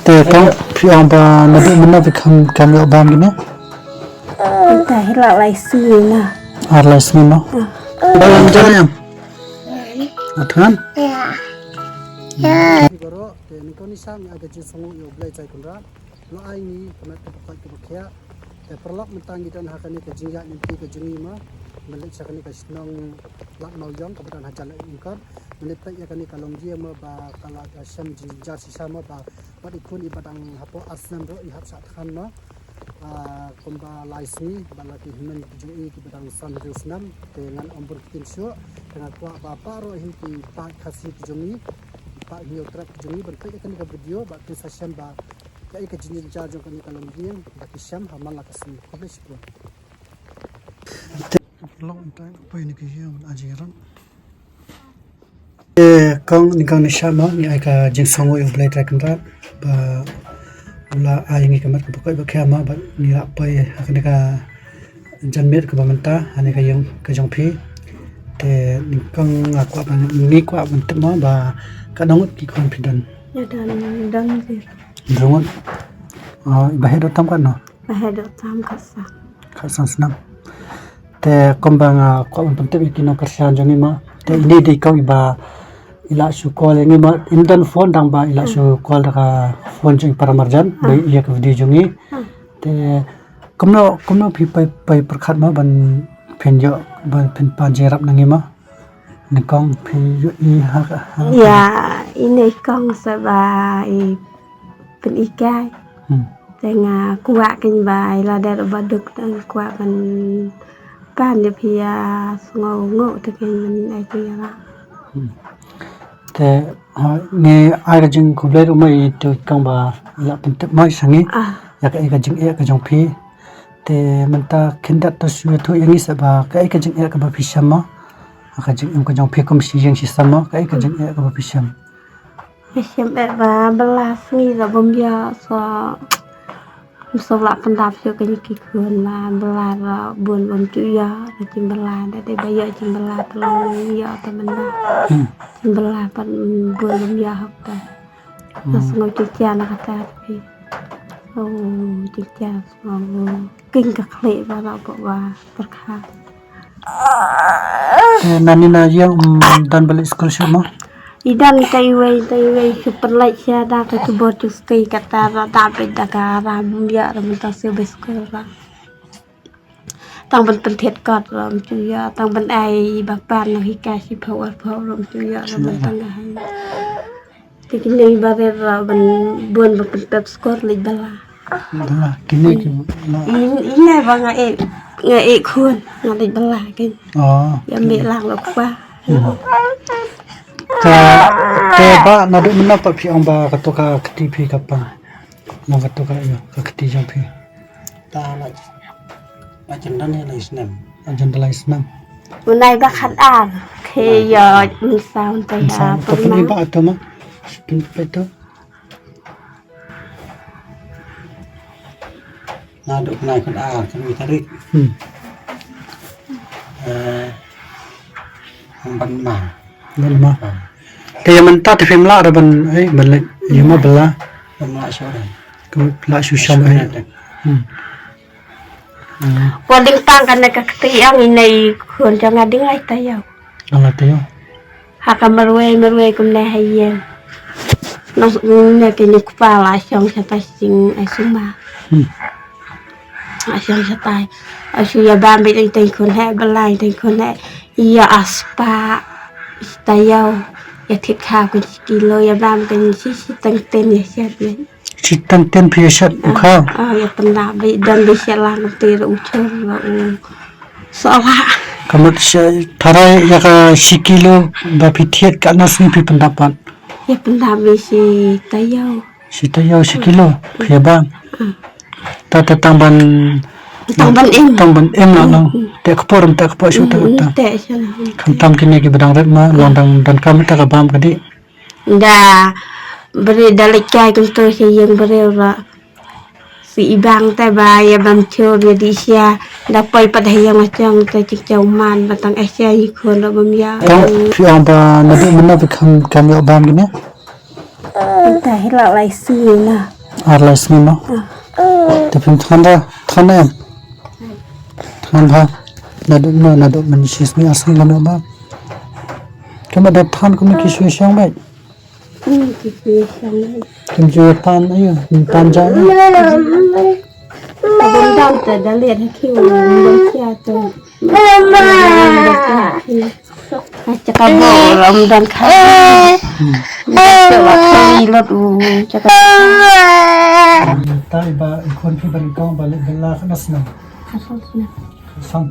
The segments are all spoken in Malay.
แต่ก็พี่ออมบานาดูมันน่าไปคำเอาบามกินเนี่ยแต่ให้เราอะไรซื้อนะ อะไรสมินเนาะบางจังยังอัฐานนี่ก็รอแต่นี่ก็นิสามนี่อาจจะจิ้งสงอยู่ใกล้ใจคนรักแล้วไอ้นี่ขนาดกับปัจจุบันแค่แต่ประลับมันตั้งอยู่ด้านหากันนี่ก็จิ้งยากนี่ที่ก็จิ้งนี่มามันเล็กสักนี่ก็สนองลักนอยย้อนกับด้านหาจันทร์อินกัดมันเล็กไปอย่างนี้ก็ลงเยี่ยมมาบากลาดชัมจิจาร์สิชามาบาวัดอีกคนอีบัดังฮับพออัสนัมโรอีฮับสัตขันเนาะkumba laisni balaki himen jui ki badang san rusnam dengan ombur kinsyo dengan kuak bapa ro hinti pa khasi jungi pa hiyo trak jungi berpe kan ka video ba ki sasham ba kai ka jinjin jar jo kan kalom diem ba ki sham hamal la kasim kobesh ko long time pa ni ki hiyo ajiran kong ni kong ni shama ni ai ka jing songo yo blai trak kan ba la ayang ikamat ko pakai bakya ma ba nila pai akane ka janmet ko bamanta ane ka yung ka jongphi te nikang akwa ba ni kwa bantam ma ba kanong ki confident ya dan sih drungon bahedo tam kan no bahedo tam khasan snam te kombang ko bantam ki no karshan jongi ma te ini de kau ba ila su call ngi ma indan phone dang ba ila su call ka phone jing paramarjan bai iya ka video jungi te komno phi pai prakhat ma ban phen yo ban phen pan jerap nangi ma nikong phi yo I ha ya ini kong sabai pen ikai tengah kuat kan bai la dar baduk dan kuat kan pan dia pia ngo tu kan man ai tu ya te nge ai ka jing ku ble mai tu kang ba la pen te mai sangi ya ka jing e ka jong phi te man ta khindat to su thu yangi sa ba ka jing e ka ba phi shama ka jing ka jong phi kom si jing si sama ka jing e ka ba phi sham ba belas ni la bom ya so la pendap yo ka ki kun la belas la bun bom tu ya jing belas da de ba yo jing belas tolong ya ta man jing belas pan bun bom ya hok ta langsung cuci anak kata tapi cuci semua king ka khle ba la ko ba terkha nani na yang dan balik sekolah semua idan tai wei super like sia da ka bot justi kata da pe da ka ram ya ram ta se beskola tang ban pen thet kot ram chu ya tang ban ai ba pan no hi ka si phau ram chu ya ram tang hai ti kini ba re ban bun ba pen pep skor le bala kini ki ina ba nga e khun nga le bala kin ya me lang lo kwa te ba na do na pa phi ong ba ka to ka kti phi ka pa na ka to ka yo ka kti jong phi ta la agenda ne la islam agenda la islam unai ba khat an ke yo mi saun ta ya pa ni ba to ma pin pe to na do nai khat an kan mi tarik ban ma te man ta te fem la ra ban ai ban le yuma bala ban la sho ra ko la shu sham ai Wading tang kan ka ketiang ini khun cho ngading ai ta yo ala te yo haka marwe kum ne haye no ne ke ni pa la shong sa ta sing ai suma a shong sa tai a shu ya bam bi tai khun ha balai tai khun ha ya aspa ta yo ya thit kha ku kilo ya bam kan si tang ten ya sha bi si tang ten phi shat kha ya panda bi dan bi sha la no te ru chur la so la kamat thara ya ka si kilo ba phi thiet ka na sni phi pendapat ya panda bi si tayo si kilo phi ba ta tamban em na no te kporam ta kpo shu ta te sha kan tam kini ki badang ret ma londang dan kam ta ka bam kadi da beri dalik kai kum to si yang beri ra si ibang ta ba ya bam chur ya di sia da pai pat hayang macang ta chik chau man batang asia yi khon ra bam ya fi aba na bi man na bi kam yo bam gini ta hela lai si na Arla semua. Tapi than em. Than ha. Nado mensis ni asli mana ba. Kamu ada than kamu kisah siang baik. Kisah siang. Kamu jual pan ayo, pan jaya. Abang dah dah lihat kiu baca tu. Cakap orang dan kau. Cakap kau lot cakap. Tai ba ikon pi ban kau balik bela kan asna. Kasusnya. Sam.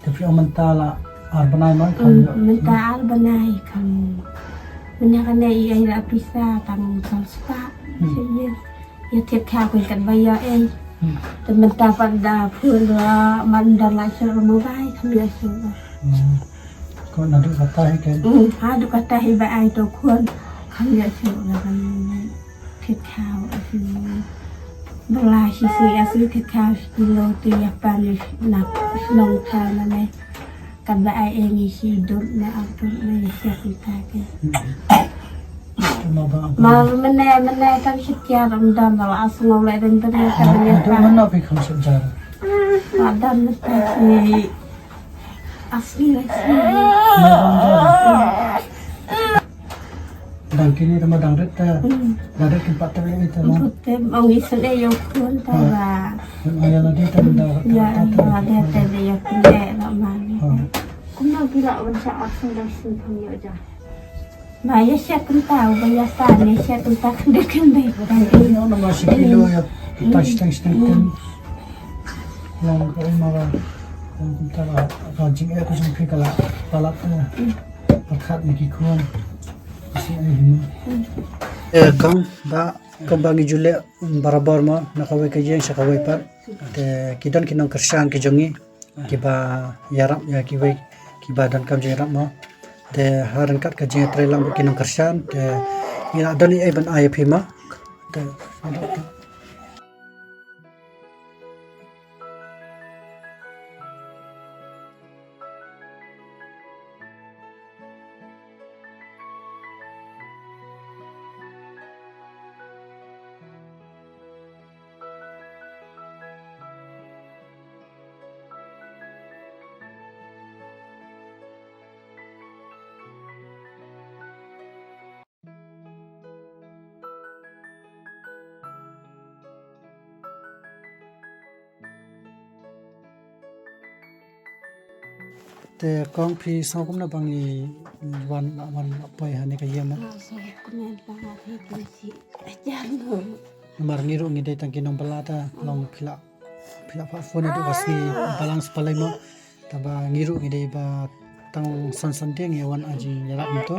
Tapi aman tala arbanai man kan. Mental benai kan. Menyakan dia ia bisa tang salspa. Sini. Ya tiap kali kan bayar dan mentah pada pura mandala suruh mobile kami suruh. Kau nak kata kan? Ada kata hebat itu kun kami suruh kan tiap kali belah sisi asli tiap kali kilo tiap panis nak senang kali mana kan bayar ini si dul nak apa nak siap kita kan. Mal mana kan sekian Ramadan kalau asal mulai dan ternyata mana pergi kamu sejarah? Ramadan mesti asli lagi. Dan kini Ramadan reta, ada tempat terlalu itu. Betul, mau istilahnya yang pun tahu. Ayah lagi tanda. Ya, ada tanda yang punya Ramadan. Kuna bila macam asal dah sempurna aja. Maya siya tahu banyak sana siya tak kendali Ini orang masih kilo ya setengah yang kau malah yang kita lah rajin aku sampai kalau balap tu berkat lagi kuan masih ada kang ba kau bagi julek barabar ma nak kawai kajian saya kawai par kidan kinong kersan kijongi kiba yarap ya kibai kiba dan kam yarap ma de haran kat kajian trelang kinong kersan de ina dani ai ban ayap hima de te kong phi sau cũng là bằng ni wan apai hani ka yema mar ngiru ngi dai tangki nom balata long phila fa phone itu wasni balance palai mo taba ngiru ngi dai ba tang san deng wan aji yarak mito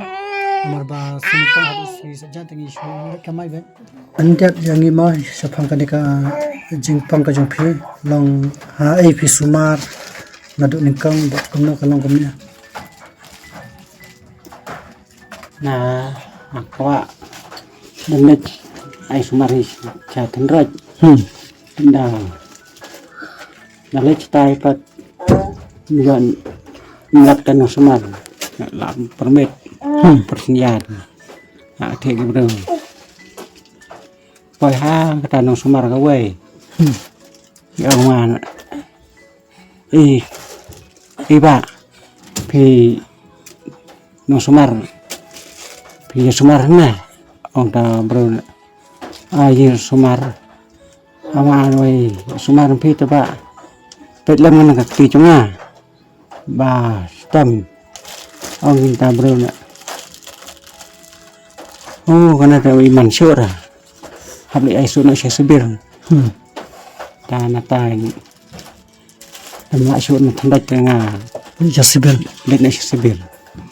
mar ba sinikang hadis si saja tangi shwa kamai ba anjat yangi ma sapang kanika jingpang ka jong phi long ha ai phi sumar ngaduk ningkang buat kumno kalong kumnya nah makwa demit ai sumari cha thenroj tinda nalech tai pat ngan nglatkan sumar làm permit persenjat thek bro poi ha kata nong sumar ka we ya man iba phi nong sumar phi sumar na ông ta bro ai sumar ama noi sumar phi ta ba pet lam na ka ti chunga ba stem ông ta bro na kana ta iman syura habli ai suna saya sebir ta na ta Nama asyik tanda tengah jasibel let nasibel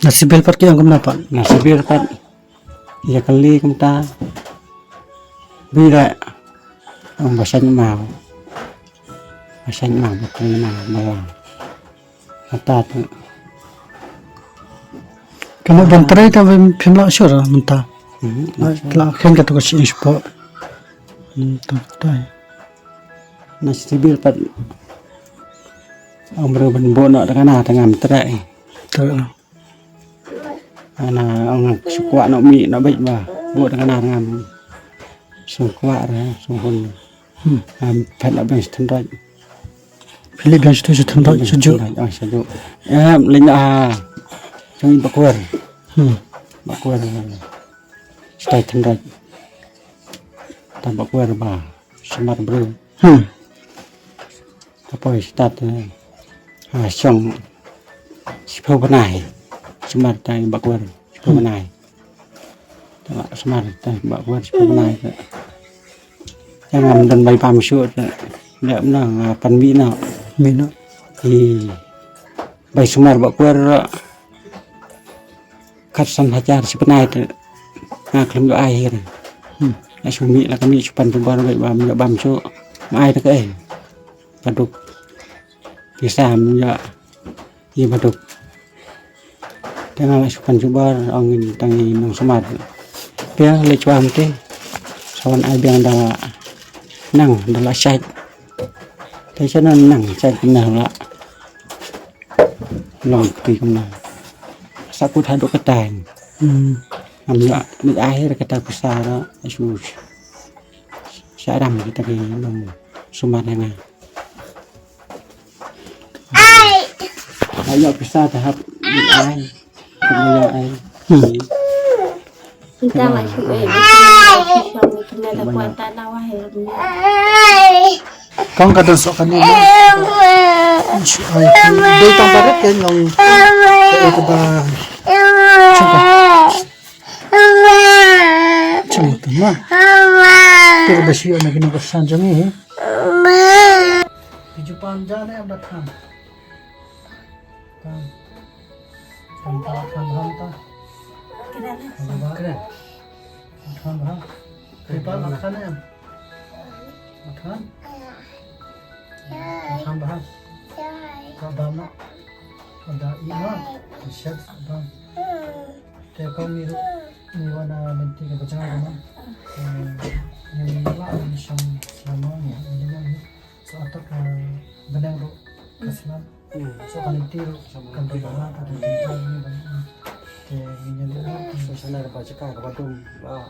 nasibel par ki angam napa nasibel pat ya kali kumta bila ang basan mau betul malam kata tu kamu bantarai ta phimla syura munta la khen ka to si ispo tai nasibel pat ông bro bên bộ nọ kana tengah terai ana ông sukwa no mi no baik ba bộ kana ngam sung kwa ra sung hun phải là bên thân rồi Philip gan tu thân đó chu sajo linh trong bạc quên stay thân rồi tam bạc quên bà smart bro apa start song siapa benai smart tay bạc quên siapa benai smart tay bạc quên siapa benai jangan dan bay pam shoot nggak menang pan mi nào mình thì bay smart bạc quên cắt san hajar sebenarnya itu kelem yo air ai sumi là kami chupan tubar vậy bam yo bam cho ai ta cái paduk bisa ya iya paduk tengah chupan tubar angin tangi nang smart dia le chuam te sawan ai biang da nang da la sai thế cho nên nang sai nào là lòng tùy không nào sao cô thay đổi cái tàn ya ni akhir kata besar asu sadam kita ke nang sumananga ayo besar tahap ni ai kemudian ai Kita masih suami kena dapat tanah wahai con cả đơn số cái này đây trong ba rất cái lòng cái ba chừng một tiếng mà tôi bây giờ này cái sang cho mình thì chụp pan ra đấy em đặt tham tham ta thì ba đặt tham em tham ba tham nó ada ima siap bang te kau miru wana menti ke bacaan kamu yang malah misam selama ni ini saat tak benang ro keselam so kan tiru kan bagaimana ada tentang ini bang te menyelidiki suasana baca kah kepadum lah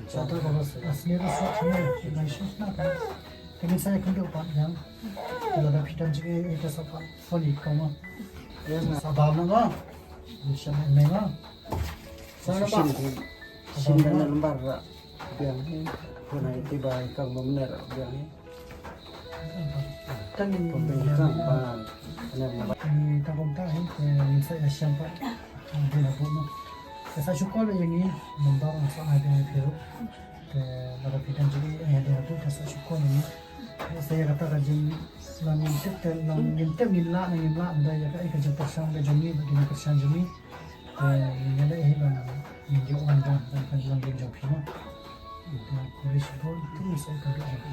saat kalau asli rusak semua masih nak Kini saya kena pak yang kalau ada pidan juga itu sapa foli kamu yang sabam nama bisa memang sana pak sini lembar biang ni pernah tiba kang benar biang ni tangin pembelian pan ini tabung tahin saya sampai di labuan saya syukur yang ini membawa soal ada biru ada pidan juga ada tu saya syukur ini saya kata kajian langin lah ada ya kai kajian persan kajumi bagi persan jumi yang ada bang minjau anda dan kajian minjau pima kulis pun itu saya kerja lagi